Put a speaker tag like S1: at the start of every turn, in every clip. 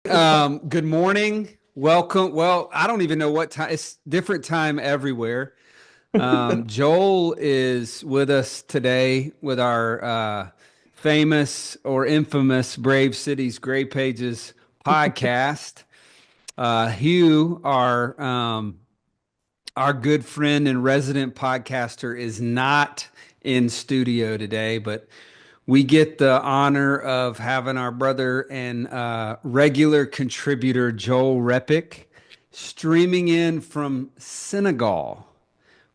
S1: Good morning. Welcome. Well, I don't even know what time. It's different time everywhere. Joel is with us today with our famous or infamous Brave Cities Gray Pages podcast. Hugh, our good friend and resident podcaster, is not in studio today, but we get the honor of having our brother and regular contributor Joel Repic streaming in from Senegal,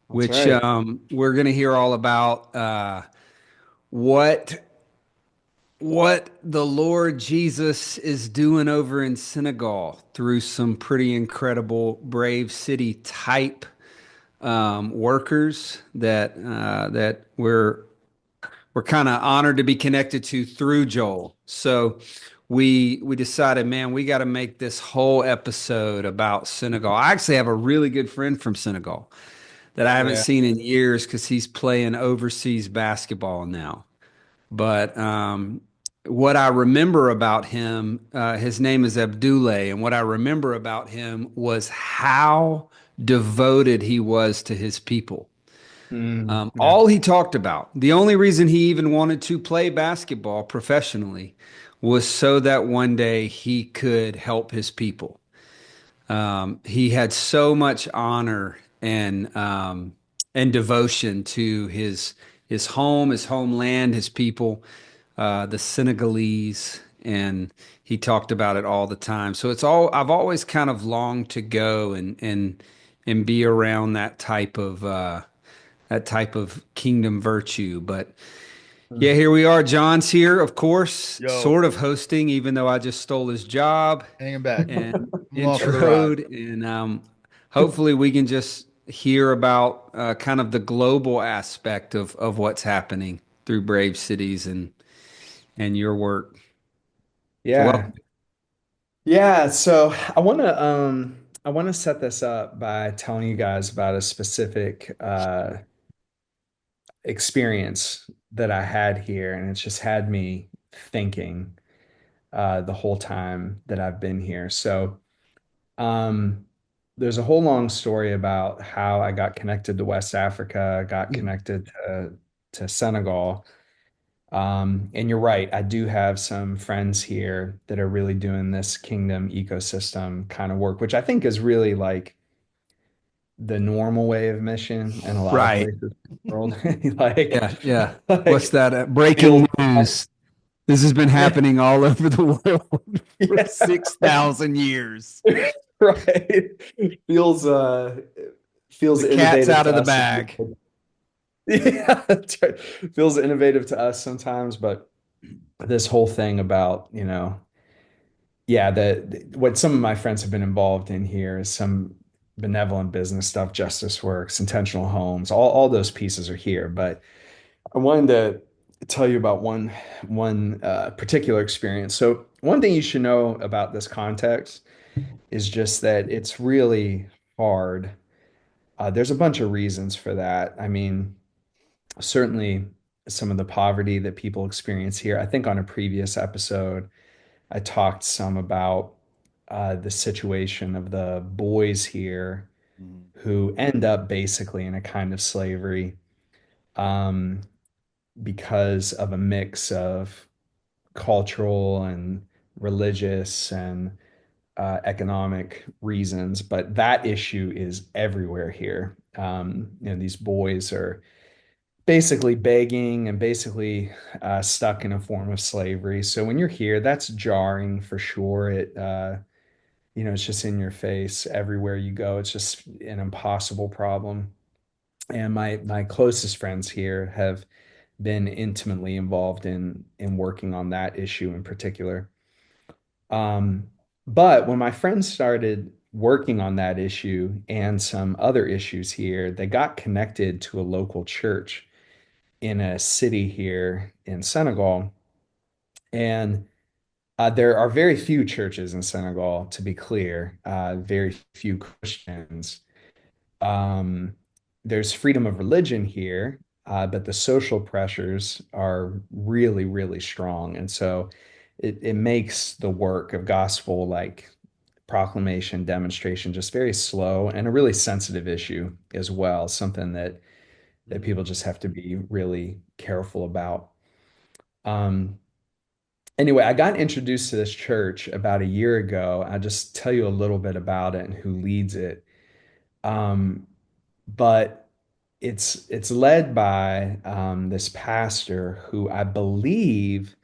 S2: That's
S1: which
S2: right.
S1: we're going to hear all about what the Lord Jesus is doing over in Senegal through some pretty incredible Brave City type workers that we're kind of honored to be connected to through Joel. So we decided, man, we got to make this whole episode about Senegal. I actually have a really good friend from Senegal that I haven't
S2: Yeah.
S1: seen in years because he's playing overseas basketball now. But what I remember about him, his name is Abdoulaye, and what I remember about him was how devoted he was to his people.
S2: Yeah.
S1: All he talked about, the only reason he even wanted to play basketball professionally was so that one day he could help his people. He had so much honor and devotion to his home, his homeland, his people, the Senegalese, and he talked about it all the time. So it's all I've always kind of longed to go and be around that type of kingdom virtue. But yeah,
S2: Mm.
S1: here we are. John's here, of course,
S3: Yo,
S1: sort of hosting, even though I just stole his job
S3: hanging back.
S1: and
S3: I'm along for the ride.
S1: introed. And hopefully we can just hear about kind of the global aspect of what's happening through Brave Cities and your work. So
S2: Yeah.
S1: welcome.
S2: Yeah. So I want to set this up by telling you guys about a specific experience that I had here, and it's just had me thinking the whole time that I've been here. So um there's a whole long story about how I got connected to West Africa, got connected to Senegal. And you're right, I do have some friends here that are really doing this kingdom ecosystem kind of work, which I think is really like the normal way of mission in a lot of
S1: Right.
S2: places in the world. Like,
S1: Yeah. Yeah. What's
S2: like
S1: that? Breaking
S2: feels
S1: news. This has been
S2: yeah,
S1: happening all over the world for
S2: yeah,
S1: 6,000 years.
S2: right. Feels feels
S1: The cat's
S2: innovative
S1: out
S2: to
S1: of the
S2: us.
S1: bag.
S2: Yeah, that's right. Feels innovative to us sometimes, but this whole thing about, yeah, what some of my friends have been involved in here is some benevolent business stuff, Justice Works, Intentional Homes, all those pieces are here. But I wanted to tell you about one particular experience. So one thing you should know about this context is just that it's really hard. There's a bunch of reasons for that. I mean, certainly some of the poverty that people experience here. I think on a previous episode, I talked some about the situation of the boys here
S3: Mhm.
S2: who end up basically in a kind of slavery um, because of a mix of cultural and religious and economic reasons. But that issue is everywhere here. These boys are basically begging and basically stuck in a form of slavery. So when you're here, that's jarring for sure. It's just in your face everywhere you go. It's just an impossible problem. And my closest friends here have been intimately involved in working on that issue in particular. Um, but when my friends started working on that issue and some other issues here, they got connected to a local church in a city here in Senegal. And there are very few churches in Senegal, to be clear, very few Christians. Um, there's freedom of religion here, but the social pressures are really, really strong. And so it makes the work of gospel like proclamation, demonstration just very slow and a really sensitive issue as well, something that
S1: Mhm.
S2: people just have to be really careful about. Um, anyway, I got introduced to this church about a year ago. I'll just tell you a little bit about it and who leads it. Um, but it's led by this pastor who I believe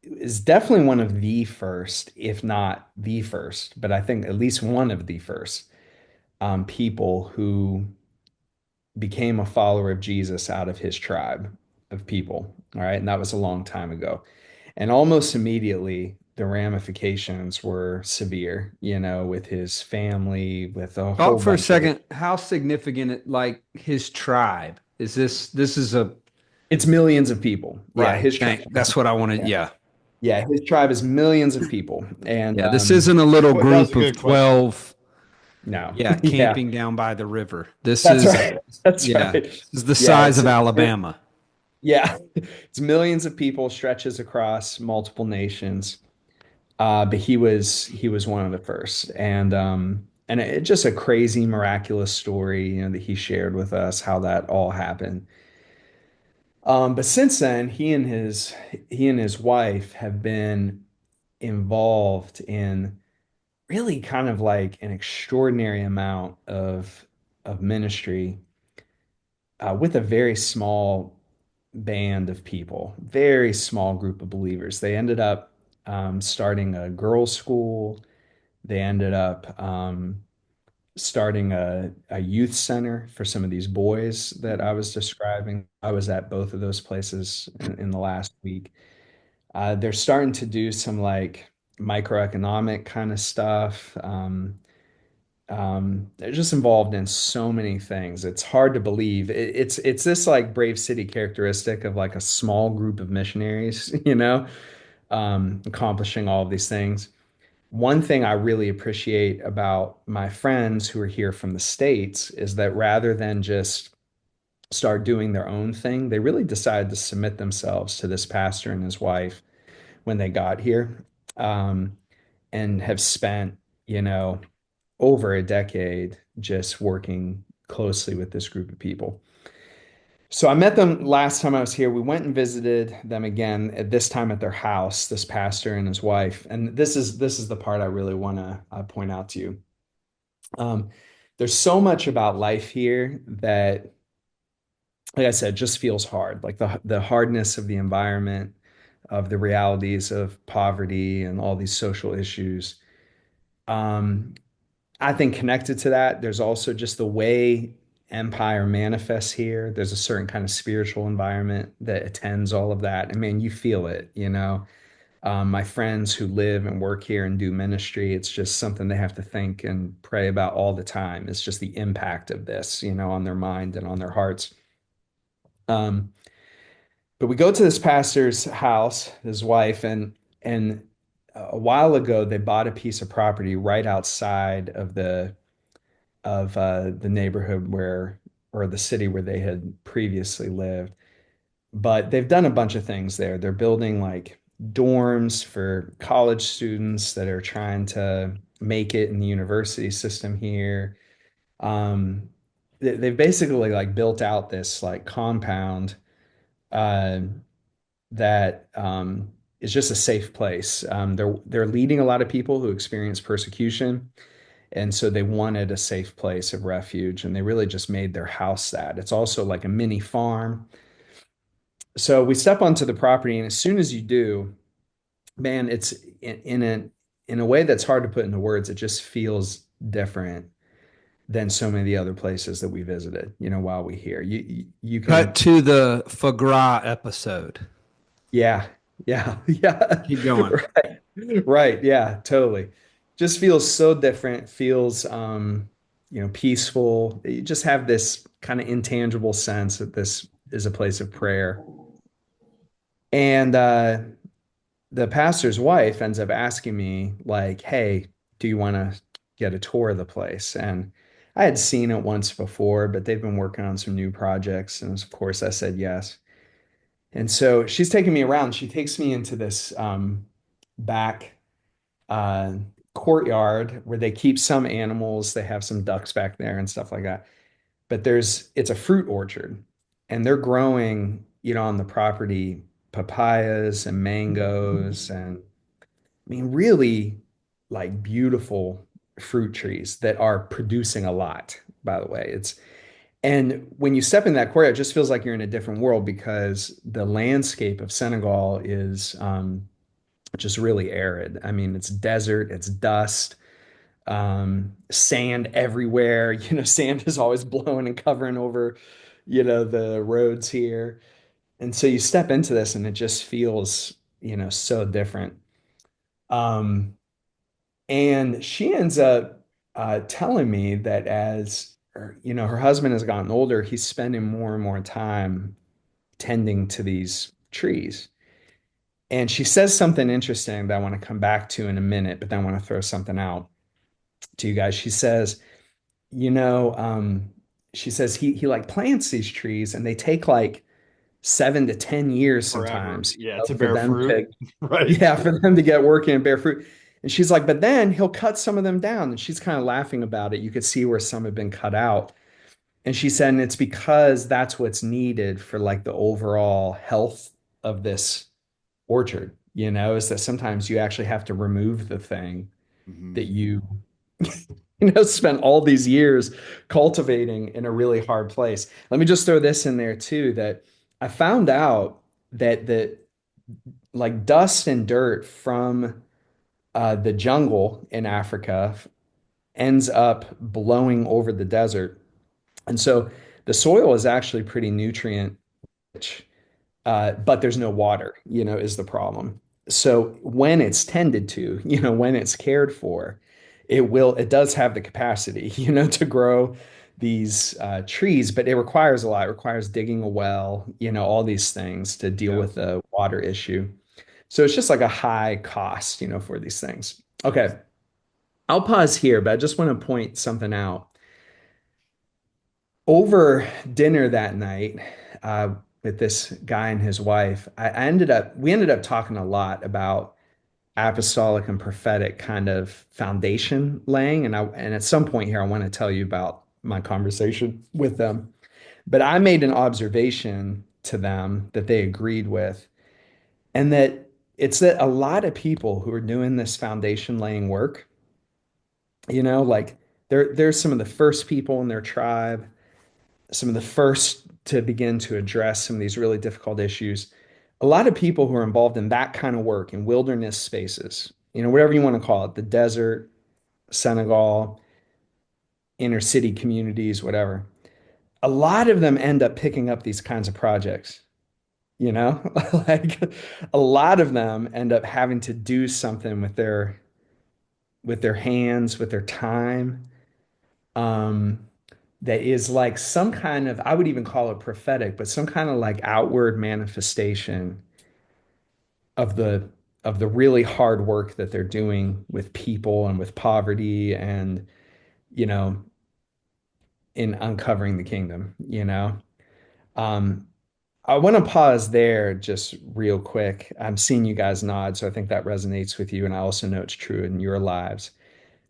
S2: is definitely one of the first, if not the first, but I think at least one of the first people who became a follower of Jesus out of his tribe of people. All right. And that was a long time ago. And almost immediately, the ramifications were severe, with his family, with a whole
S1: Talk for a
S2: bunch of it.
S1: second. How significant like his tribe is this? This is a
S2: It's millions of people. Yeah.
S1: right.
S2: His tribe.
S1: That's what I wanted.
S2: Yeah.
S1: Yeah.
S2: Yeah. His tribe is millions of people. And
S1: Yeah. This isn't a little
S3: That was
S1: group
S3: a
S1: of
S3: good question.
S1: 12.
S2: no.
S1: Yeah.
S2: Yeah.
S1: Camping down by the river. This
S2: That's
S1: is,
S2: right. That's
S1: yeah.
S2: right.
S1: This is the
S2: Yeah.
S1: size of Alabama.
S2: Yeah. It's millions of people, stretches across multiple nations. But he was one of the first, and it just a crazy, miraculous story, that he shared with us how that all happened. But since then, he and his wife have been involved in really kind of like an extraordinary amount of ministry with a very small band of people, very small group of believers. They ended up starting a girls' school. They ended up starting a youth center for some of these boys that I was describing. I was at both of those places in the last week. They're starting to do some like microeconomic kind of stuff. They're just involved in so many things. It's hard to believe. It's this like Brave City characteristic of like a small group of missionaries, accomplishing all of these things. One thing I really appreciate about my friends who are here from the States is that rather than just start doing their own thing, they really decided to submit themselves to this pastor and his wife when they got here, um, and have spent, over a decade just working closely with this group of people. So I met them last time I was here. We went and visited them again at this time at their house, this pastor and his wife. And this is the part I really want to point out to you. Um, there's so much about life here that, like I said, just feels hard. Like the hardness of the environment, of the realities of poverty and all these social issues. Um, I think connected to that, there's also just the way empire manifests here. There's a certain kind of spiritual environment that attends all of that. I mean, you feel it. My friends who live and work here and do ministry, it's just something they have to think and pray about all the time. It's just the impact of this, on their mind and on their hearts. Um, but we go to this pastor's house, his wife, and a while ago they bought a piece of property right outside of the neighborhood where or the city where they had previously lived. But they've done a bunch of things there. They're building like dorms for college students that are trying to make it in the university system here. Um, they've basically like built out this like compound uh, that is just a safe place. They're leading a lot of people who experience persecution. And so they wanted a safe place of refuge, and they really just made their house that. It's also like a mini farm. So we step onto the property, and as soon as you do, man, it's in a way that's hard to put into words. It just feels different than so many of the other places that we visited, while we here. You
S1: Cut
S2: can,
S1: to the foie gras episode.
S2: yeah, yeah, yeah.
S1: Keep going.
S2: Right. Right. Yeah, totally. Just feels so different, feels peaceful. You just have this kind of intangible sense that this is a place of prayer. And the pastor's wife ends up asking me, like, hey, do you want to get a tour of the place? And I had seen it once before, but they've been working on some new projects. And of course, I said yes. And so she's taking me around. She takes me into this. back uh, courtyard where they keep some animals. They have some ducks back there and stuff like that. But it's a fruit orchard, and they're growing, on the property, papayas and mangoes, and I mean, really like beautiful fruit trees that are producing a lot, by the way. And when you step in that courtyard, it just feels like you're in a different world because the landscape of Senegal is just really arid. I mean, it's desert, it's dust, sand everywhere. Sand is always blowing and covering over, the roads here. And so you step into this and it just feels, so different. Um, and she ends up telling me that as her husband has gotten older, he's spending more and more time tending to these trees. And she says something interesting that I want to come back to in a minute, but then I want to throw something out to you guys. You know, um, she says he like plants these trees and they take like 7 to 10 years
S3: Forever.
S2: sometimes,
S3: Yeah, to
S2: for
S3: bear
S2: them
S3: fruit.
S2: to,
S3: Right.
S2: yeah, for them to get working and bear fruit. And she's like, but then he'll cut some of them down. And she's kind of laughing about it. You could see where some have been cut out. And she said, and it's because that's what's needed for like the overall health of this orchard, is that sometimes you actually have to remove the thing
S3: Hmm.
S2: that you spent all these years cultivating in a really hard place. Let me just throw this in there too, that I found out that the like dust and dirt from the jungle in Africa ends up blowing over the desert. And so the soil is actually pretty nutrient rich, but there's no water, is the problem. So when it's tended to, when it's cared for, it does have the capacity, to grow these trees, but it requires a lot. It requires digging a well, all these things to deal
S1: Yeah.
S2: with the water issue. So it's just like a high cost, for these things. Okay, I'll pause here, but I just want to point something out. Over dinner that night, with this guy and his wife, we ended up talking a lot about apostolic and prophetic kind of foundation laying. And at some point here, I want to tell you about my conversation with them. But I made an observation to them that they agreed with, and that it's that a lot of people who are doing this foundation laying work, like they're some of the first people in their tribe, some of the first to begin to address some of these really difficult issues. A lot of people who are involved in that kind of work in wilderness spaces, whatever you want to call it, the desert, Senegal, inner city communities, whatever. A lot of them end up picking up these kinds of projects, you know? Like a lot of them end up having to do something with their hands, with their time. Um, that is like some kind of, I would even call it prophetic, but some kind of like outward manifestation of the really hard work that they're doing with people and with poverty and, you know, in uncovering the kingdom. Um, I want to pause there just real quick. I'm seeing you guys nod, so I think that resonates with you, and I also know it's true in your lives.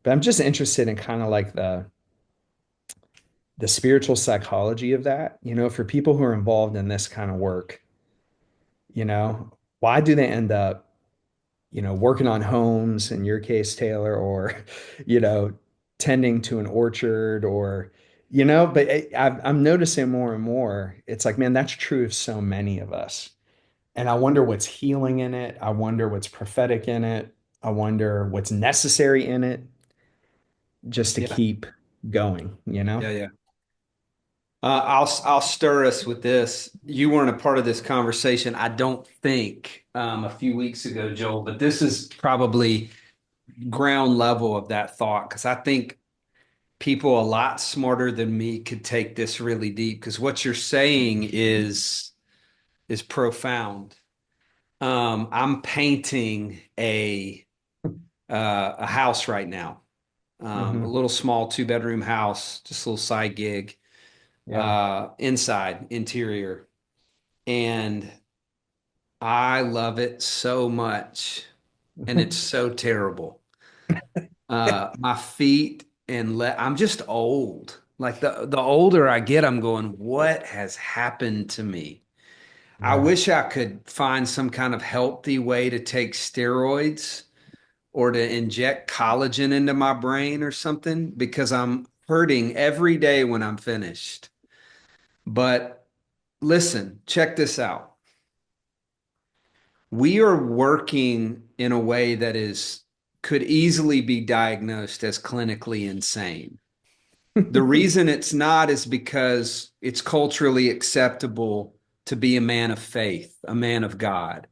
S2: But I'm just interested in kind of like the spiritual psychology of that, for people who are involved in this kind of work, why do they end up, working on homes in your case, Taylor, or, you know, tending to an orchard or, but I'm noticing more and more, it's like, man, that's true of so many of us. And I wonder what's healing in it. I wonder what's prophetic in it. I wonder what's necessary in it just to
S1: Yeah.
S2: keep going.
S1: Yeah. Yeah. I'll stir us with this. You weren't a part of this conversation, I don't think, a few weeks ago, Joel, but this is probably ground level of that thought because I think people a lot smarter than me could take this really deep because what you're saying is profound. I'm painting a house right now, a
S2: Hmm.
S1: little small 2 bedroom house, just a little side gig,
S2: Yeah.
S1: inside interior, and I love it so much. and it's so terrible. My feet and I'm just old. Like the older I get, I'm going, what has happened to me? I
S2: Yeah.
S1: wish I could find some kind of healthy way to take steroids or to inject collagen into my brain or something because I'm hurting every day when I'm finished. But listen, check this out. We are working in a way that is could easily be diagnosed as clinically insane. The reason it's not is because it's culturally acceptable to be a man of faith, a man of God.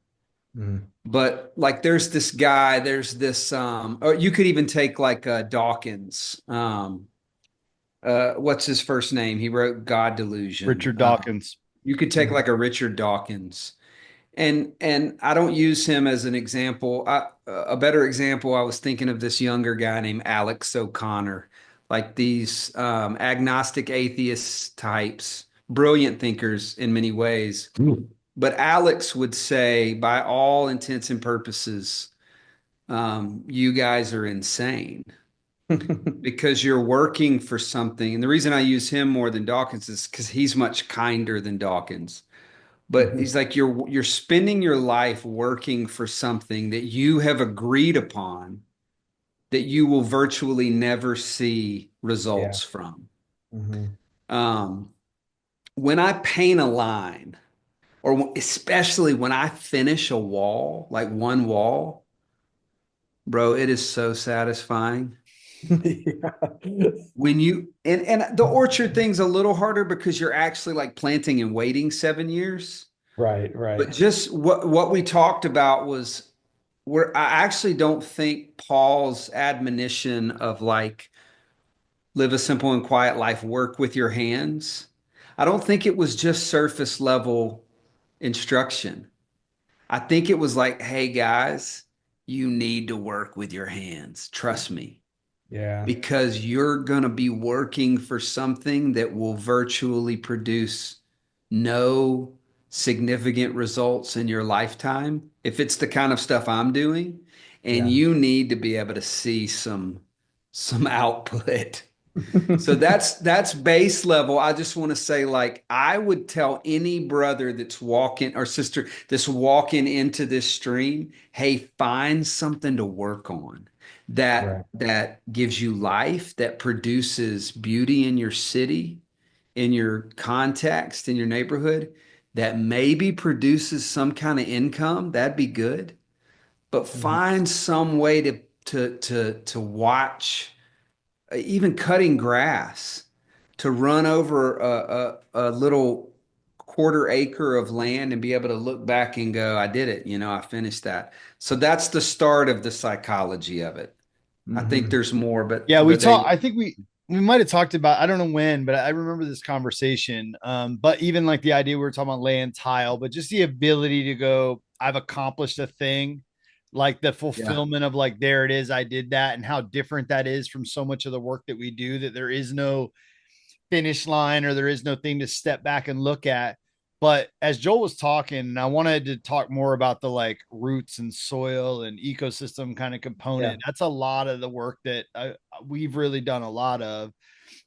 S2: Mm.
S1: But like there's this guy, there's this or you could even take like Dawkins. What's his first name? He wrote God Delusion.
S3: Richard Dawkins.
S1: You could take like a Richard Dawkins. And I don't use him as an example. A better example, I was thinking of this younger guy named Alex O'Connor, like these agnostic atheist types, brilliant thinkers in many ways. But Alex would say, by all intents and purposes, you guys are insane because you're working for something. And the reason I use him more than Dawkins is because he's much kinder than Dawkins. But he's like you're spending your life working for something that you have agreed upon that you will virtually never see
S2: Yeah.
S1: results from.
S2: Hmm.
S1: Um, when I paint a line, or especially when I finish a wall, like one wall, bro, it is so satisfying.
S2: Yeah.
S1: When you and the orchard thing's a little harder because you're actually like planting and waiting 7 years.
S2: Right,
S1: But
S2: right.
S1: just what we talked about was where I actually don't think Paul's admonition of like live a simple and quiet life, work with your hands. I don't think it was just surface level instruction. I think it was like, hey guys, you need to work with your hands. Trust me,
S2: Yeah.
S1: because you're going to be working for something that will virtually produce no significant results in your lifetime if it's the kind of stuff I'm doing, and
S2: Yeah.
S1: you need to be able to see some output. So that's base level. I just want to say, like, I would tell any brother that's walking or sister that's walking into this stream, hey, find something to work on
S2: Right.
S1: that gives you life, that produces beauty in your city, in your context, in your neighborhood, that maybe produces some kind of income. That'd be good. But
S2: Mhm.
S1: find some way to watch even cutting grass, to run over a little quarter acre of land and be able to look back and go, I did it, I finished that. So that's the start of the psychology of it. I think
S2: Mhm.
S1: there's more,
S3: Yeah, we
S1: but there
S3: talked.
S1: you
S3: I think we might have talked about. I don't know when, but I remember this conversation. But even like the idea we were talking about laying tile, but just the ability to go, I've accomplished a thing, like the
S1: yeah.
S3: fulfillment of like, there it is, I did that, and how different that is from so much of the work that we do. That there is no finish line or there is no thing to step back and look at. But as Joel was talking, I wanted to talk more about the like roots and soil and ecosystem kind of
S2: Yeah.
S3: component. That's a lot of the work that we've really done a lot of.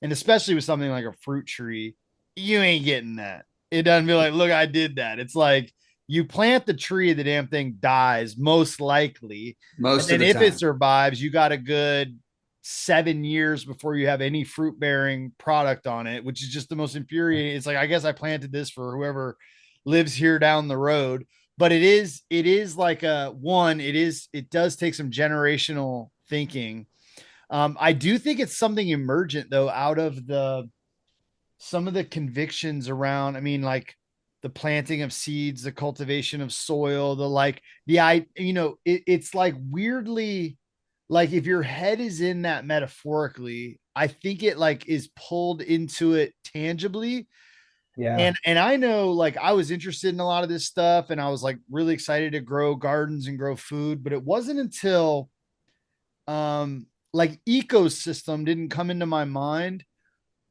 S3: And especially with something like a fruit tree, you ain't getting that. It doesn't be like, look, I did that. It's like you plant the tree, the damn thing dies, most likely. And
S1: Most of
S3: then
S1: the
S3: if it
S1: time.
S3: survives, you got a good 7 years before you have any fruit bearing product on it, which is just the most infuriating. It's like, I guess I planted this for whoever lives here down the road. But it is like it does take some generational thinking. I do think it's something emergent though, out of the some of the convictions around, I mean, like the planting of seeds, the cultivation of soil, the like the it's like weirdly, like if your head is in that metaphorically, I think it like is pulled into it tangibly.
S2: Yeah.
S3: And I know like I was interested in a lot of this stuff and I was like really excited to grow gardens and grow food, but it wasn't until like ecosystem didn't come into my mind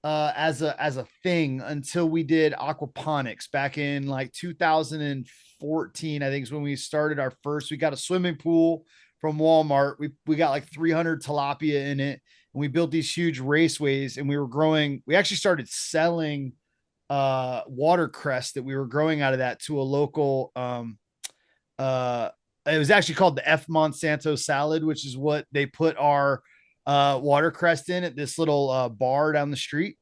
S3: as a thing until we did aquaponics back in like 2014. I think is when we started our first. We got a swimming pool from Walmart. We got like 300 tilapia in it, and we built these huge raceways, and we were growing. We actually started selling watercress that we were growing out of that to a local uh it was actually called the F Monsanto salad, which is what they put our watercress in at this little bar down the street.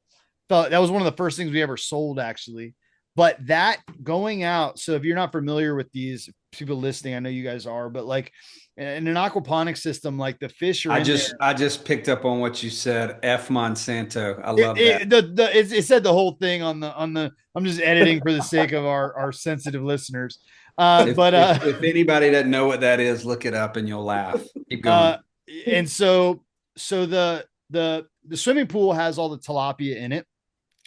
S3: So that was one of the first things we ever sold, actually. But that going out, so if you're not familiar with these people listening, I know you guys are, but like in an aquaponics system, like the fish are
S1: I
S3: in
S1: just
S3: there.
S1: I just picked up on what you said. F Monsanto. I love that.
S3: It said the whole thing on the. I'm just editing for the sake of our sensitive listeners.
S1: If
S3: But
S1: if if anybody doesn't know what that is, look it up and you'll laugh. Keep
S3: uh,
S1: going.
S3: and so the swimming pool has all the tilapia in it.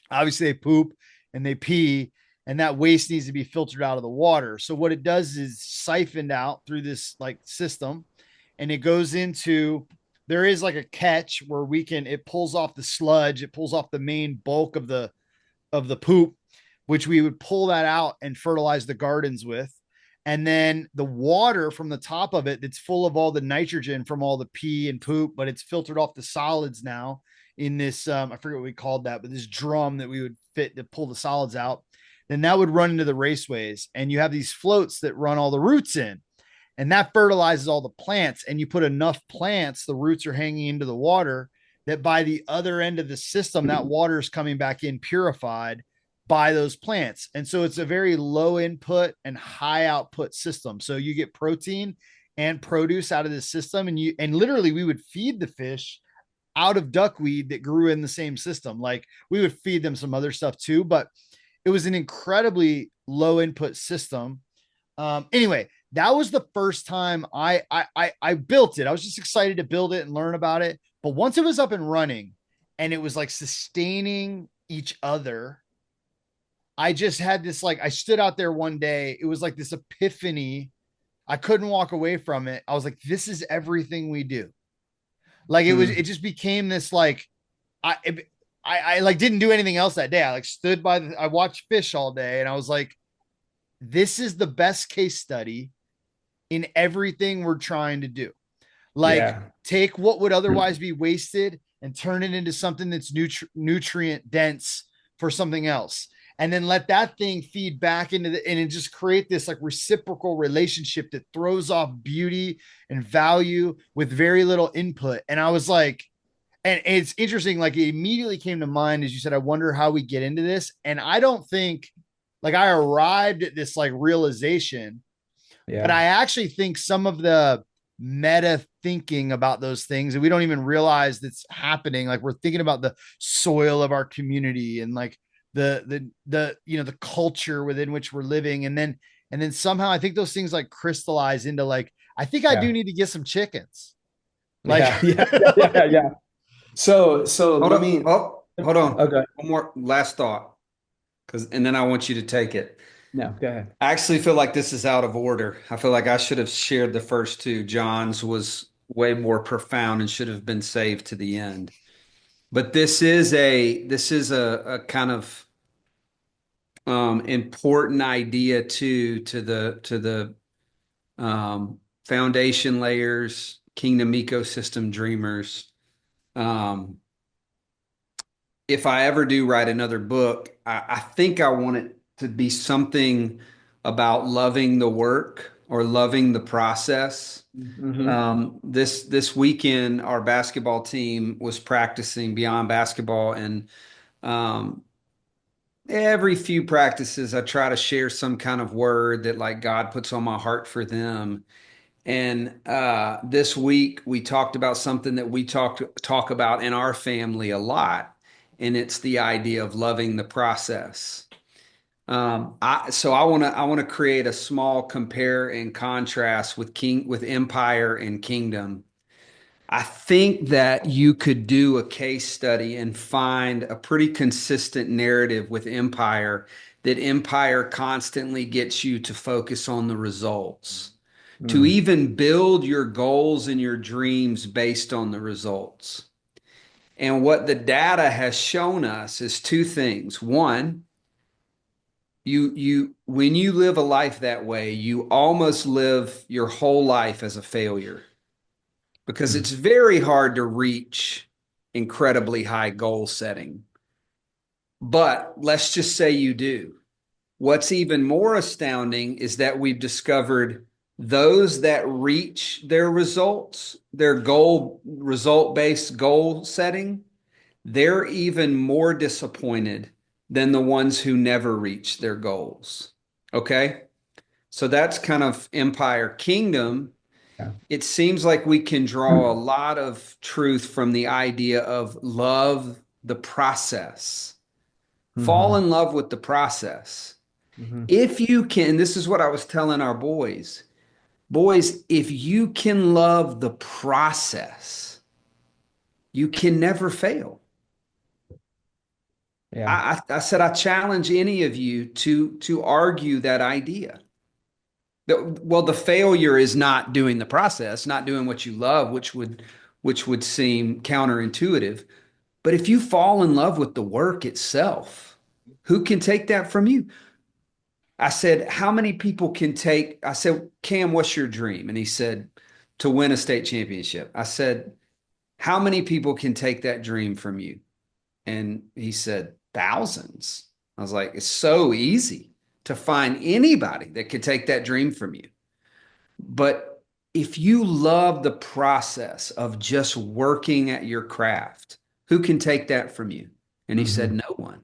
S3: Obviously, they poop and they pee, and that waste needs to be filtered out of the water. So what it does is siphoned out through this like system, and it goes into. There is like a catch where we can. It pulls off the sludge. It pulls off the main bulk of the poop, which we would pull that out and fertilize the gardens with. And then the water from the top of it, that's full of all the nitrogen from all the pee and poop, but it's filtered off the solids now in this, I forget what we called that, but this drum that we would fit to pull the solids out. Then that would run into the raceways. And you have these floats that run all the roots in. And that fertilizes all the plants. And you put enough plants, the roots are hanging into the water, that by the other end of the system, that water is coming back in purified by those plants. And so it's a very low input and high output system. So you get protein and produce out of this system. And literally we would feed the fish out of duckweed that grew in the same system. Like we would feed them some other stuff too, but it was an incredibly low input system. Anyway, that was the first time I built it. I was just excited to build it and learn about it. But once it was up and running and it was like sustaining each other, I just had this like I stood out there one day. It was like this epiphany. I couldn't walk away from it. I was like, this is everything we do. Like it
S2: Mm.
S3: just became this like I I like didn't do anything else that day. I like stood by I watched fish all day and I was like, this is the best case study in everything we're trying to do. Like
S2: Yeah.
S3: take what would otherwise be wasted and turn it into something that's nutrient dense for something else. And then let that thing feed back into the and just create this like reciprocal relationship that throws off beauty and value with very little input. And I was like, and it's interesting, like it immediately came to mind as you said, I wonder how we get into this. And I don't think like I arrived at this like realization, but
S2: Yeah.
S3: I actually think some of the meta thinking about those things and we don't even realize that's happening. Like we're thinking about the soil of our community and like the you know the culture within which we're living, and then somehow I think those things like crystallize into like I think I do
S2: Yeah.
S3: need to get some chickens. Like
S2: Yeah. Yeah. Yeah. Yeah. So
S1: Hold
S2: let
S1: on.
S2: me.
S1: Oh, hold on.
S2: Okay.
S1: One more last thought, because and then I want you to take it.
S2: No, go ahead.
S1: I actually feel like this is out of order. I feel like I should have shared the first two. John's was way more profound and should have been saved to the end. But this is a kind of important idea too to the foundation layers, kingdom ecosystem dreamers. Um, if I ever do write another book, I think I want it to be something about loving the work or loving the process.
S2: Hmm.
S1: This weekend, our basketball team was practicing beyond basketball, and um, every few practices, I try to share some kind of word that like God puts on my heart for them. And this week we talked about something that we talk about in our family a lot, and it's the idea of loving the process. So I want to create a small compare and contrast with empire and kingdom. I think that you could do a case study and find a pretty consistent narrative with Empire, that Empire constantly gets you to focus on the results, to
S2: Mm.
S1: even build your goals and your dreams based on the results. And what the data has shown us is two things. One, you when you live a life that way, you almost live your whole life as a failure. because
S2: Mhm.
S1: it's very hard to reach incredibly high goal setting. But let's just say you do. What's even more astounding is that we've discovered those that reach their results, their goal, result based goal setting, they're even more disappointed than the ones who never reach their goals. Okay. So that's kind of empire kingdom.
S2: Yeah.
S1: It seems like we can draw a lot of truth from the idea of love the process, fall
S2: Hmm.
S1: in love with the process.
S2: Hmm.
S1: If you can, this is what I was telling our boys. Boys, if you can love the process, you can never fail.
S2: Yeah.
S1: I said I challenge any of you to argue that idea. Well, the failure is not doing the process, not doing what you love, which would seem counterintuitive. But if you fall in love with the work itself, who can take that from you? I said, how many people can take? I said, Cam, what's your dream? And he said, to win a state championship. I said, how many people can take that dream from you? And he said, thousands. I was like, it's so easy to find anybody that could take that dream from you. But if you love the process of just working at your craft, who can take that from you? And he said,
S2: Hmm.
S1: no one.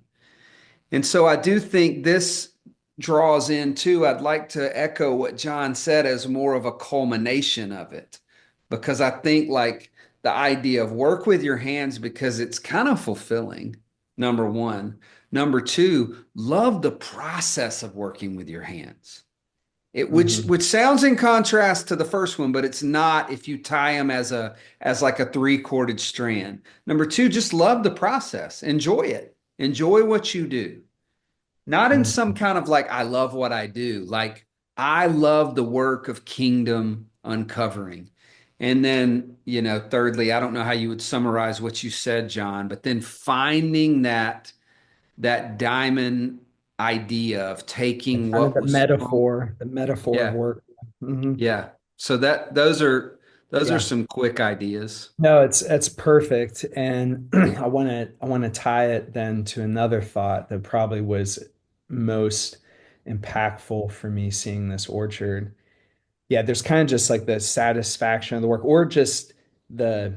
S1: And so I do think this draws into, I'd like to echo what John said as more of a culmination of it, because I think like the idea of work with your hands because it's kind of fulfilling, number one. Number two, love the process of working with your hands. It
S2: Hmm.
S1: which sounds in contrast to the first one, but it's not if you tie them as like a three-corded strand. Number two, just love the process. Enjoy it. Enjoy what you do. Not in some
S2: Hmm.
S1: kind of like, I love what I do. Like, I love the work of kingdom uncovering. And then, thirdly, I don't know how you would summarize what you said, John, but then finding that diamond idea of
S2: Like
S1: taking
S2: kind of
S1: what was from,
S2: the metaphor of
S1: yeah,
S2: work. Hmm.
S1: yeah. So those are
S2: Yeah.
S1: some quick ideas.
S2: No, it's perfect. And I want to tie it then to another thought that probably was most impactful for me seeing this orchard. Yeah, there's kind of just like the satisfaction of the work or just the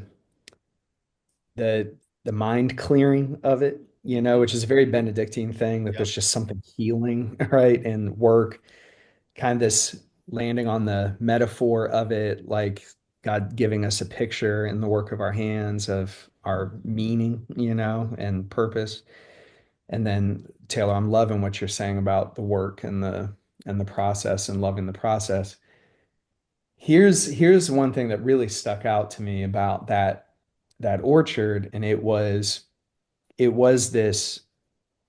S2: the the mind clearing of it, which is a very Benedictine thing that
S3: Yep.
S2: there's just something healing, right? And work, kind of this landing on the metaphor of it, like God giving us a picture in the work of our hands of our meaning, and purpose. And then Taylor, I'm loving what you're saying about the work and the process and loving the process. Here's one thing that really stuck out to me about that orchard, and it was this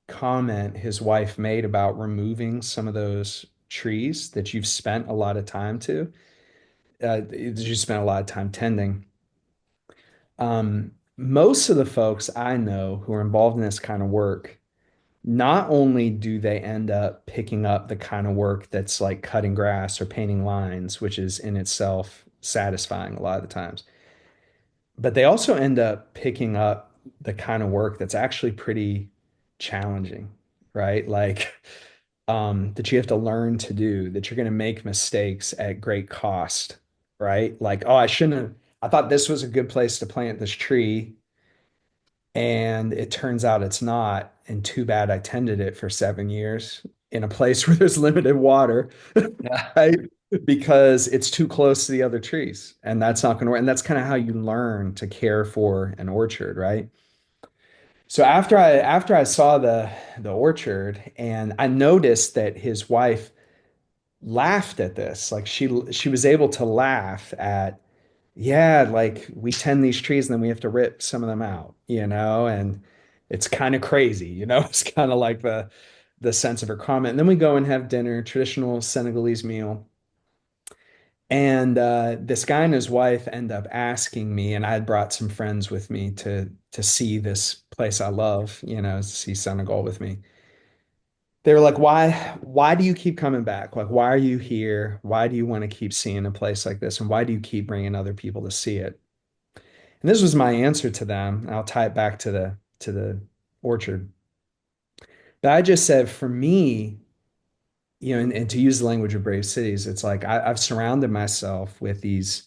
S2: comment his wife made about removing some of those trees that you've spent a lot of time that you spent a lot of time tending. Most of the folks I know who are involved in this kind of work, not only do they end up picking up the kind of work that's like cutting grass or painting lines, which is in itself satisfying a lot of the times, but they also end up picking up the kind of work that's actually pretty challenging, right? Like that you have to learn to do, that you're going to make mistakes at great cost, right? Like, oh, I shouldn't have, I thought this was a good place to plant this tree, and it turns out it's not. And too bad I tended it for 7 years in a place where there's limited water,
S1: Yeah.
S2: right? Because it's too close to the other trees. And that's not going to work. And that's kind of how you learn to care for an orchard, right? So after I saw the orchard and I noticed that his wife laughed at this, like she was able to laugh at, yeah, like we tend these trees and then we have to rip some of them out, and it's kind of crazy, it's kind of like the sense of her comment. And then we go and have dinner, traditional Senegalese meal. And this guy and his wife end up asking me, and I had brought some friends with me to see this place I love, to see Senegal with me. They were like, why do you keep coming back? Like, why are you here? Why do you want to keep seeing a place like this? And why do you keep bringing other people to see it? And this was my answer to them. I'll tie it back to the orchard. But I just said, for me, and to use the language of brave cities, it's like I've surrounded myself with these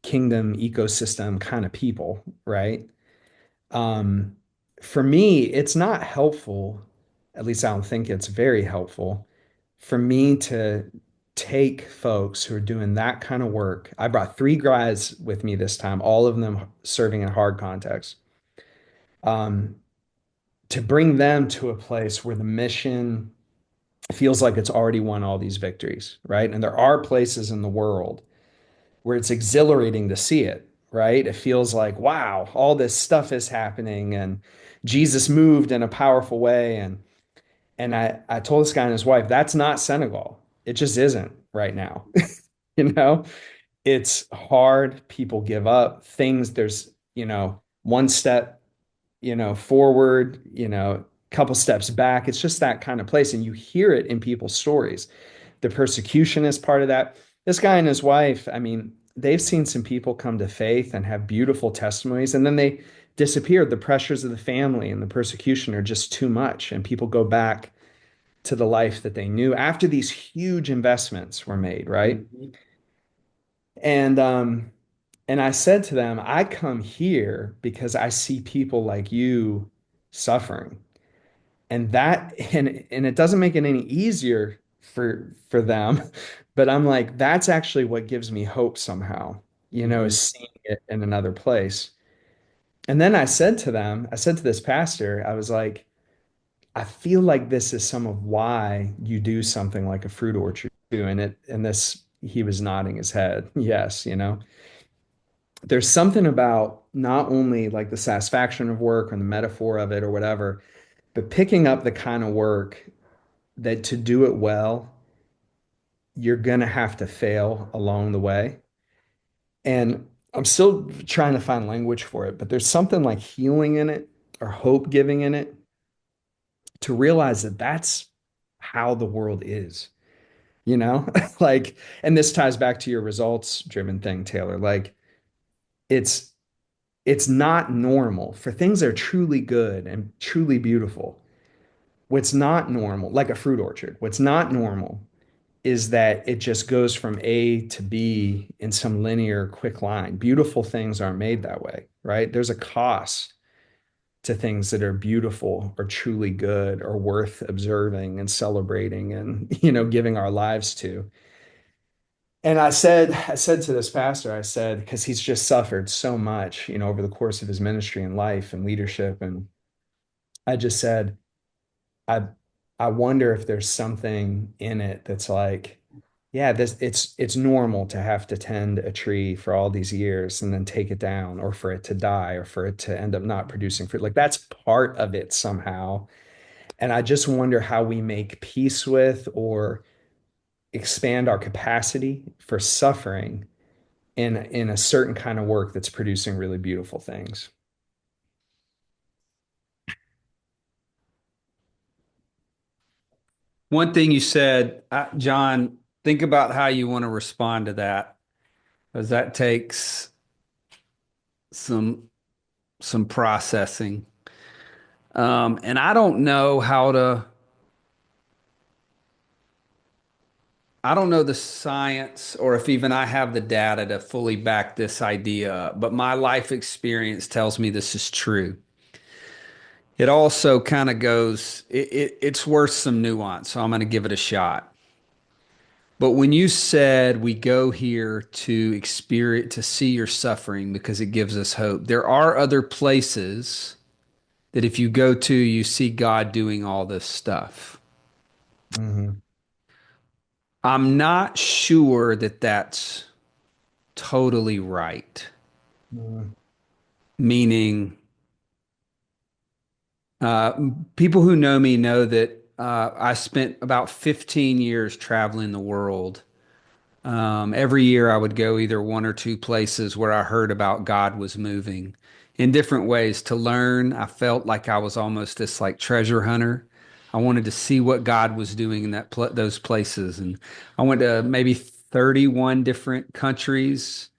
S2: kingdom ecosystem kind of people, right? Um, for me, it's not helpful, at least I don't think it's very helpful, for me to take folks who are doing that kind of work. I brought three guys with me this time, all of them serving in hard contexts, um, to bring them to a place where the mission feels like it's already won all these victories, right? And there are places in the world where it's exhilarating to see it, right? It feels like, wow, all this stuff is happening and Jesus moved in a powerful way. And I told this guy and his wife, that's not Senegal. It just isn't right now. You know, it's hard. People give up things. There's, one step, forward, couple steps back. It's just that kind of place. And you hear it in people's stories. The persecution is part of that. This guy and his wife, I mean, they've seen some people come to faith and have beautiful testimonies, and then they disappeared. The pressures of the family and the persecution are just too much, and people go back to the life that they knew after these huge investments were made, right?
S1: Mhm.
S2: And I said to them, I come here because I see people like you suffering. And it doesn't make it any easier for them, but I'm like, that's actually what gives me hope somehow,
S1: Mhm.
S2: is seeing it in another place. And then I said to this pastor, I was like, I feel like this is some of why you do something like a fruit orchard too. And this, he was nodding his head. Yes, there's something about not only like the satisfaction of work or the metaphor of it or whatever, but picking up the kind of work that to do it well, you're going to have to fail along the way. And I'm still trying to find language for it, but there's something like healing in it or hope giving in it to realize that that's how the world is, you know? Like, and this ties back to your results driven thing, Taylor. Like, it's it's not normal for things that are truly good and truly beautiful. What's not normal, like a fruit orchard, what's not normal is that it just goes from A to B in some linear, quick line. Beautiful things aren't made that way, right? There's a cost to things that are beautiful or truly good or worth observing and celebrating and, giving our lives to. And I said to this pastor, I said, because he's just suffered so much, over the course of his ministry and life and leadership. And I just said, I I wonder if there's something in it that's like, yeah, this it's normal to have to tend a tree for all these years and then take it down, or for it to die, or for it to end up not producing fruit. Like that's part of it somehow. And I just wonder how we make peace with or expand our capacity for suffering in a certain kind of work that's producing really beautiful things.
S1: One thing you said, John, think about how you want to respond to that, because that takes some some processing. And I don't know the science or if even I have the data to fully back this idea up, but my life experience tells me this is true. It also kind of goes, it's worth some nuance, so I'm going to give it a shot. But when you said we go here to experience, to see your suffering because it gives us hope, there are other places that if you go to, you see God doing all this stuff.
S2: Hmm.
S1: I'm not sure that that's totally right.
S2: Hmm.
S1: Meaning, uh, people who know me know that I spent about 15 years traveling the world. Every year I would go either one or two places where I heard about God was moving in different ways to learn. I felt like I was almost this like treasure hunter. I wanted to see what God was doing in those places, and I went to maybe 31 different countries.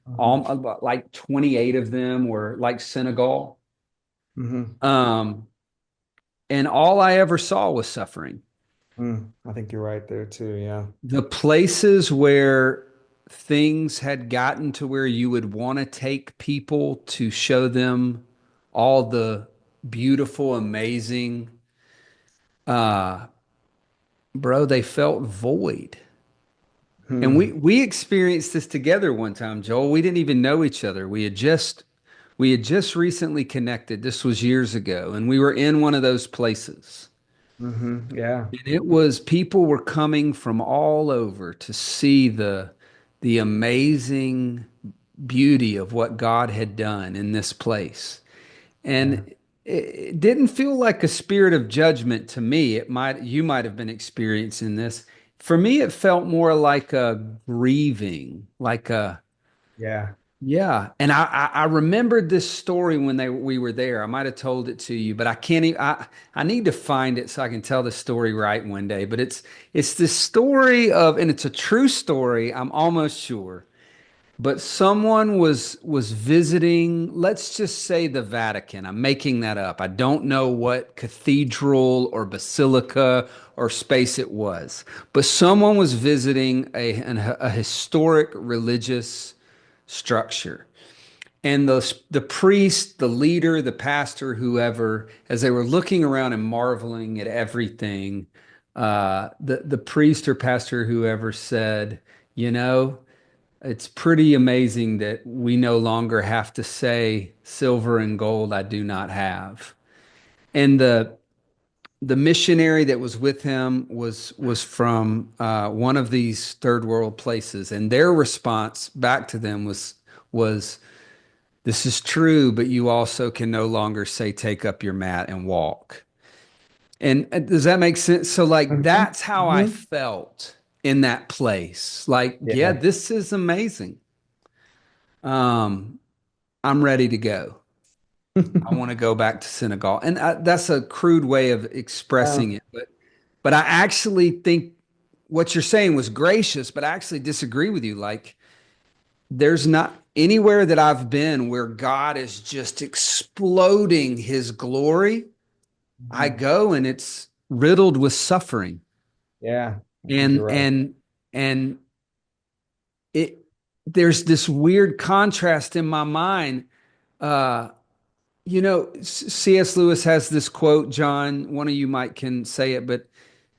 S2: Uh-huh.
S1: About like 28 of them were like Senegal.
S2: Hmm.
S1: Um, and all I ever saw was suffering.
S2: I think you're right there too. Yeah.
S1: The places where things had gotten to where you would want to take people to show them all the beautiful, amazing, uh, bro, they felt void. And we
S2: Hmm.
S1: we experienced this together one time, Joel. We didn't even know each other. We had just recently connected. This was years ago, and we were in one of those places.
S2: Yeah.
S1: And it was people were coming from all over to see the amazing beauty of what God had done in this place.
S2: Yeah.
S1: And it didn't feel like a spirit of judgment to me. You might have been experiencing this. For me, it felt more like a grieving, like a
S2: Yeah.
S1: yeah. And I remembered this story when we were there. I might have told it to you, but I can't even I need to find it so I can tell the story right one day. But it's this story of, and it's a true story, I'm almost sure. But someone was visiting, let's just say the Vatican. I'm making that up. I don't know what cathedral or basilica or space it was. But someone was visiting a historic religious structure. And the priest, the leader, the pastor, whoever, as they were looking around and marveling at everything, the priest or pastor, whoever said, you know, it's pretty amazing that we no longer have to say silver and gold I do not have. And the missionary that was with him was from one of these third world places, and their response back to them was this is true, but you also can no longer say take up your mat and walk. And does that make sense? So like
S2: Hmm.
S1: that's how I
S2: Hmm.
S1: felt in that place. Like, yeah,
S2: Yeah.
S1: this is amazing. Um, I'm ready to go. I want to go back to Senegal. And that's a crude way of expressing
S2: Um,
S1: it, but I actually think what you're saying was gracious, but I actually disagree with you. Like there's not anywhere that I've been where God is just exploding his glory. I
S2: mhm.
S1: go and it's riddled with suffering.
S2: Yeah, I think you're
S1: And
S2: right.
S1: and and it there's this weird contrast in my mind. Uh C.S. Lewis has this quote, John, one of you might can say it, but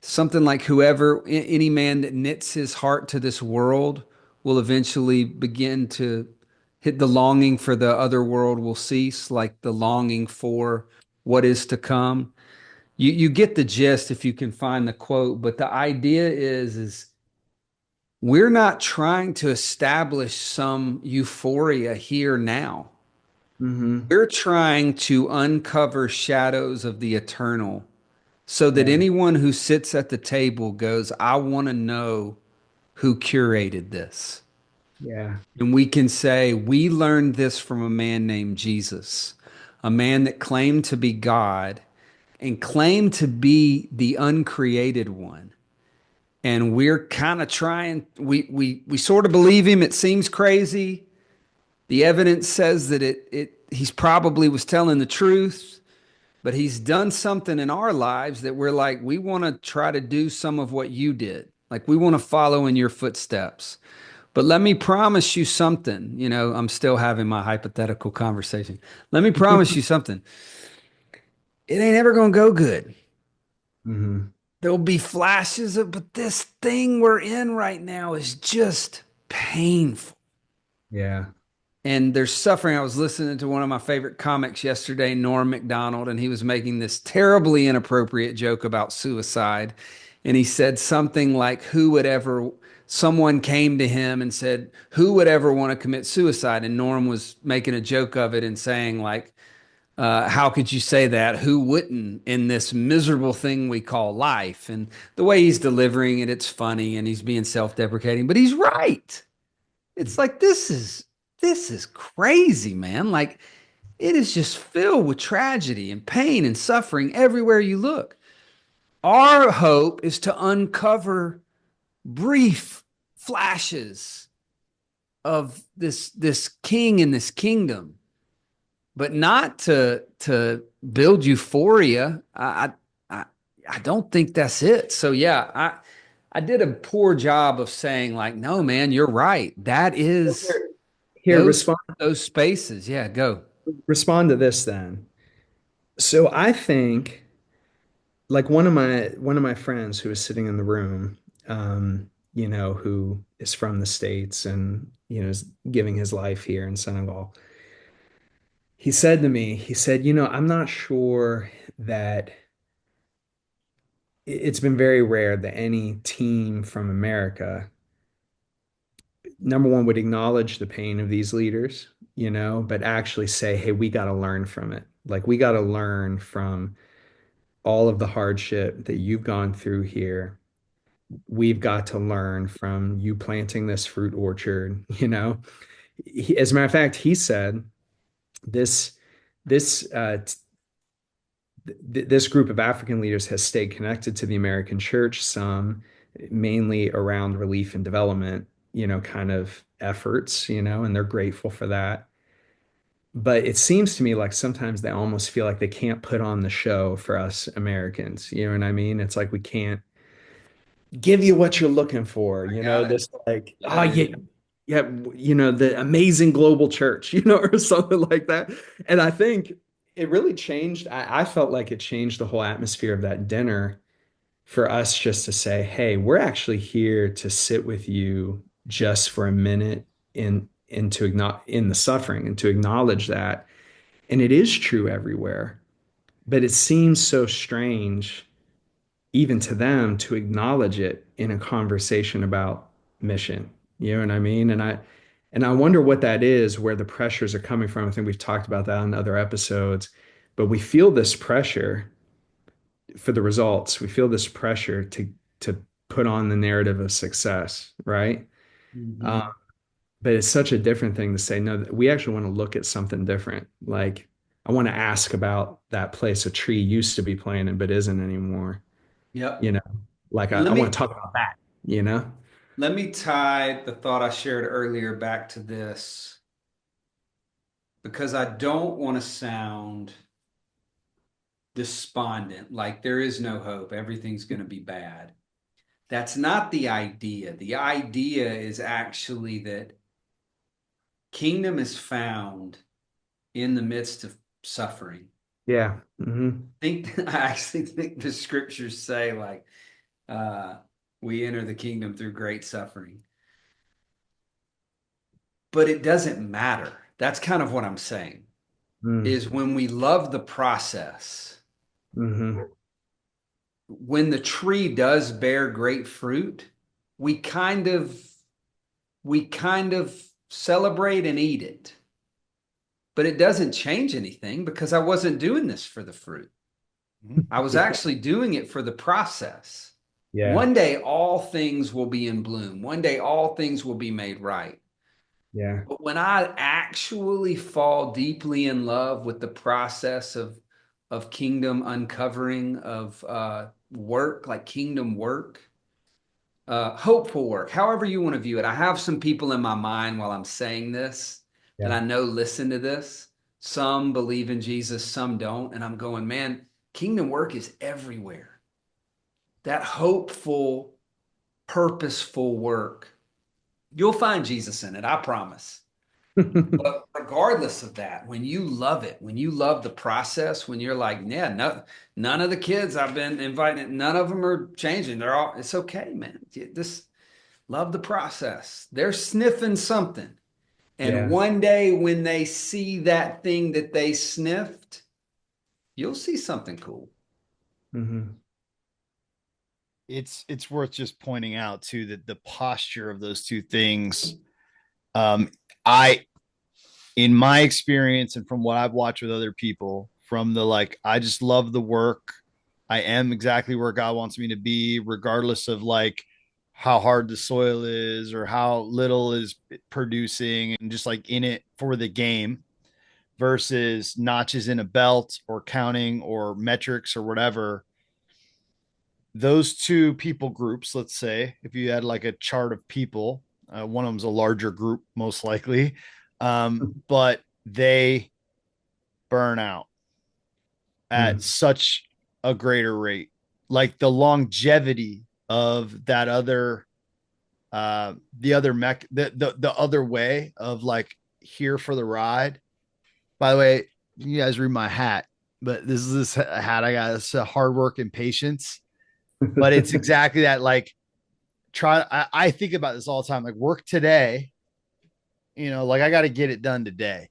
S1: something like any man that knits his heart to this world will eventually begin to hit the longing for the other world will cease, like the longing for what is to come. You get the gist if you can find the quote, but the idea is we're not trying to establish some euphoria here now.
S2: Hmm.
S1: We're trying to uncover shadows of the eternal so that
S2: Yeah.
S1: anyone who sits at the table goes, I want to know who curated this.
S2: Yeah.
S1: And we can say, we learned this from a man named Jesus, a man that claimed to be God and claimed to be the uncreated one. And we're kind of trying, we sort of believe him. It seems crazy. The evidence says that he's probably was telling the truth, but he's done something in our lives that we're like, we want to try to do some of what you did. Like we want to follow in your footsteps. But let me promise you something. I'm still having my hypothetical conversation. Let me promise you something. It ain't ever going to go good.
S2: Hmm.
S1: There'll be flashes of, but this thing we're in right now is just painful.
S2: Yeah.
S1: And there's suffering. I was listening to one of my favorite comics yesterday, Norm Macdonald, and he was making this terribly inappropriate joke about suicide. And he said something like, someone came to him and said, who would ever want to commit suicide? And Norm was making a joke of it and saying, like, how could you say that? Who wouldn't in this miserable thing we call life? And the way he's delivering it, it's funny and he's being self deprecating, but he's right. It's like this is crazy, man. Like it is just filled with tragedy and pain and suffering everywhere you look. Our hope is to uncover brief flashes of this king in this kingdom, but not to build euphoria. I I don't think that's it. So yeah, I did a poor job of saying like, no, man, you're right. That is
S2: Here,
S1: those those spaces. Yeah, go.
S2: respond to this then. So I think like one of my friends who was sitting in the room, who is from the States and is giving his life here in Senegal. He said to me, he said, I'm not sure that it's been very rare that any team from America, number one, would acknowledge the pain of these leaders, but actually say, hey, we got to learn from it. Like we got to learn from all of the hardship that you've gone through here. We've got to learn from you planting this fruit orchard, As a matter of fact, he said this this this group of African leaders has stayed connected to the American church, some mainly around relief and development, kind of efforts, and they're grateful for that. But it seems to me like sometimes they almost feel like they can't put on the show for us Americans. You know what I mean? It's like we can't give you what you're looking for,
S1: I got it.
S2: this like,
S1: Yeah,
S2: oh
S1: dude.
S2: yeah, yeah, the amazing global church, or something like that. And I think it really changed. I felt like it changed the whole atmosphere of that dinner for us just to say, hey, we're actually here to sit with you just for a minute in to acknowledge in the suffering and to acknowledge that. And it is true everywhere, but it seems so strange even to them to acknowledge it in a conversation about mission. You know what I mean? And I wonder what that is, where the pressures are coming from. I think we've talked about that in other episodes, but we feel this pressure for the results. We feel this pressure to put on the narrative of success, right? Um,
S1: Mhm.
S2: but it's such a different thing to say, no, we actually want to look at something different. Like I want to ask about that place a tree used to be planted but isn't anymore. you
S1: Yep.
S2: know, like I,
S1: Let
S2: I want
S1: me
S2: to talk about that, you know?
S1: let me tie the thought I shared earlier back to this because I don't want to sound despondent, like there is no hope, everything's going to be bad. That's not the idea. The idea is actually that kingdom is found in the midst of suffering.
S2: Yeah.
S1: I actually think the scriptures say like uh we enter the kingdom through great suffering. But it doesn't matter. That's kind of what I'm saying.
S2: Mm-hmm.
S1: Is when we love the process,
S2: Mm-hmm.
S1: when the tree does bear great fruit, we kind of we kind of celebrate and eat it. But it doesn't change anything because I wasn't doing this for the fruit. I was
S2: Yeah.
S1: actually doing it for the process.
S2: Yeah.
S1: One day, all things will be in bloom. One day, all things will be made right.
S2: Yeah.
S1: But when I actually fall deeply in love with the process of kingdom uncovering, of work, like kingdom work, hopeful work, however you want to view it. I have some people in my mind while I'm saying this that
S2: Yeah.
S1: I know listen to this. Some believe in Jesus, some don't. And I'm going, man, kingdom work is everywhere. That hopeful, purposeful work, you'll find Jesus in it, I promise. But regardless of that, when you love it, when you love the process, when you're like, yeah, no, none of the kids I've been inviting, none of them are changing. They're all, it's okay, man. This love the process. They're sniffing something. And
S2: Yeah.
S1: one day when they see that thing that they sniffed, you'll see something cool.
S2: Mm-hmm.
S3: It's worth just pointing out too that the posture of those two things, um I in my experience and from what I've watched with other people, from the like, I just love the work. I am exactly where God wants me to be, regardless of like how hard the soil is or how little is producing, and just like in it for the game versus notches in a belt or counting or metrics or whatever. Those two people groups, let's say, if you had like a chart of people, One of them's a larger group, most likely, but they burn out at
S2: Mm.
S3: such a greater rate. Like the longevity of that other, the other the other way of like here for the ride. By the way, you guys read my hat, but this hat I got. It's a hard work and patience, but it's exactly that. Like I think about this all the time. Like work today, like I got to get it done today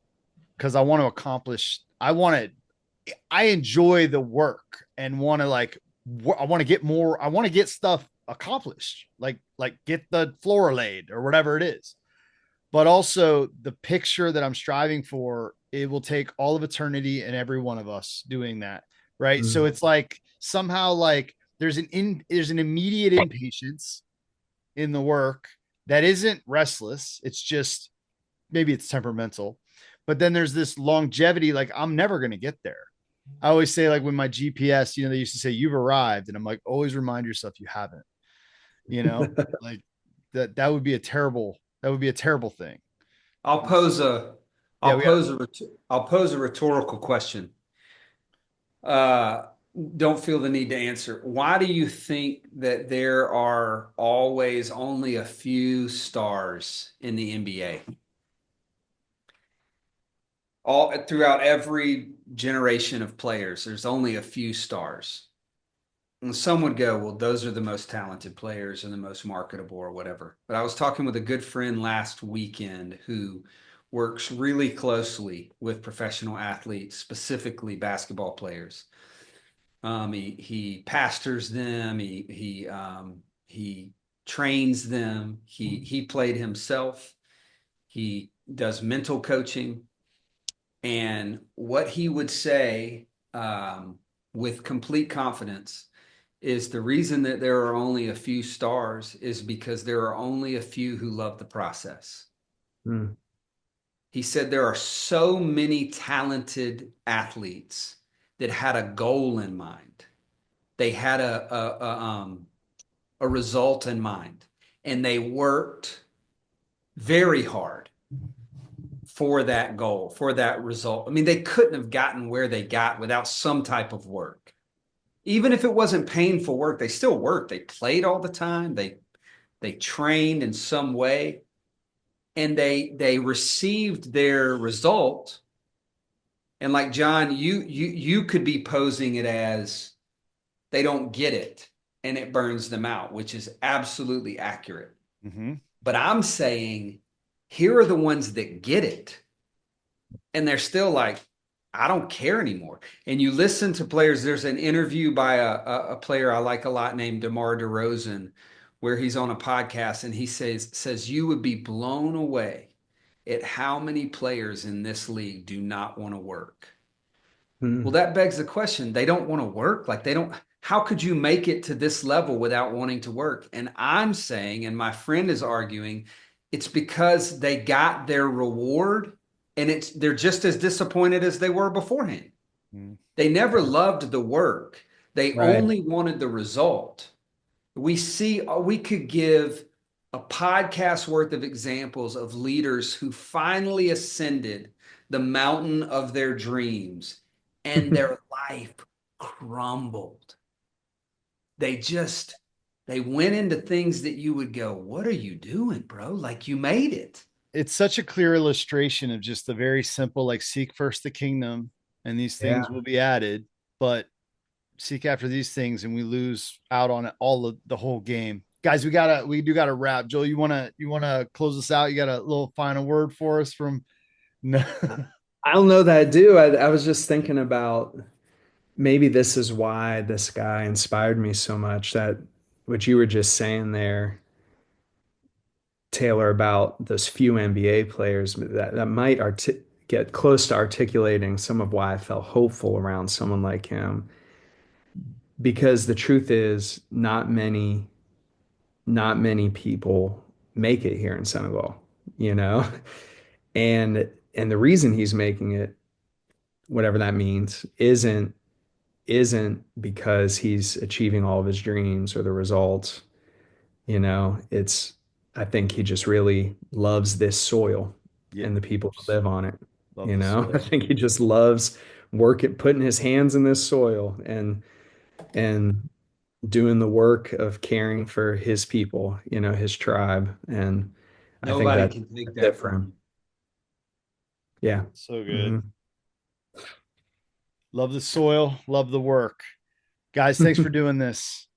S3: because I want to accomplish. I enjoy the work and want to I want to get more. I want to get stuff accomplished, like get the floor laid or whatever it is. But also the picture that I'm striving for, it will take all of eternity and every one of us doing that, right? So
S2: Mm.
S3: it's like somehow like there's an immediate impatience in the work that isn't restless. It's just maybe it's temperamental. But then there's this longevity, like I'm never going to get there. I always say, like, when my GPS, they used to say you've arrived, and I'm like, always remind yourself you haven't, you know, like that would be a terrible thing.
S1: I'll pose a
S3: Yeah, we got
S1: I'll pose a rhetorical question. Uh, don't feel the need to answer. Why do you think that there are always only a few stars in the NBA? All throughout every generation of players, there's only a few stars. And some would go, well, those are the most talented players and the most marketable or whatever. But I was talking with a good friend last weekend who works really closely with professional athletes, specifically basketball players. He pastors them. He trains them. He played himself. He does mental coaching, and what he would say with complete confidence is the reason that there are only a few stars is because there are only a few who love the process.
S2: Mm.
S1: He said there are so many talented athletes that had a goal in mind. They had a result in mind, and they worked very hard for that goal, for that result. I mean, they couldn't have gotten where they got without some type of work. Even if it wasn't painful work, they still worked. They played all the time. They trained in some way, and they received their result. And like John, you could be posing it as they don't get it and it burns them out, which is absolutely accurate.
S3: mm-hmm.
S1: But I'm saying here are the ones that get it and they're still like, I don't care anymore. And you listen to players. There's an interview by a player I like a lot named DeMar DeRozan, where he's on a podcast and he says you would be blown away at how many players in this league do not want to work. Well,
S2: Mm.
S1: that begs the question. They don't want to work. Like they don't, how could you make it to this level without wanting to work? And I'm saying, and my friend is arguing, it's because they got their reward and they're just as disappointed as they were beforehand.
S3: Mm-hmm.
S1: They never loved the work. They
S2: Right.
S1: only wanted the result. We could give a podcast worth of examples of leaders who finally ascended the mountain of their dreams and their life crumbled. They just they went into things that you would go, "What are you doing, bro? Like you made it."
S3: It's such a clear illustration of just the very simple, like, seek first the kingdom and these
S2: Yeah.
S3: things will be added, but seek after these things and we lose out on all of the whole game. Guys, we do gotta wrap. Joel, you wanna close us out? You got a little final word for us from no.
S2: I don't know that I do. I was just thinking about maybe this is why this guy inspired me so much, that what you were just saying there, Taylor, about those few NBA players that might get close to articulating some of why I felt hopeful around someone like him. Because the truth is, not many people make it here in Senegal, you know? And the reason he's making it, whatever that means, isn't because he's achieving all of his dreams or the results. It's I think he just really loves this soil
S3: Yeah.
S2: and the people who live on it.
S3: Love
S2: You
S3: the
S2: know, I
S3: soil.
S2: think he just loves working, putting his hands in this soil and doing the work of caring for his people, you know, his tribe. And I think
S1: Nobody
S2: that's
S1: can take that
S2: it for
S1: from
S2: him. Yeah.
S3: So good.
S2: Mhm.
S3: Love the soil. Love the work. Guys, thanks for doing this.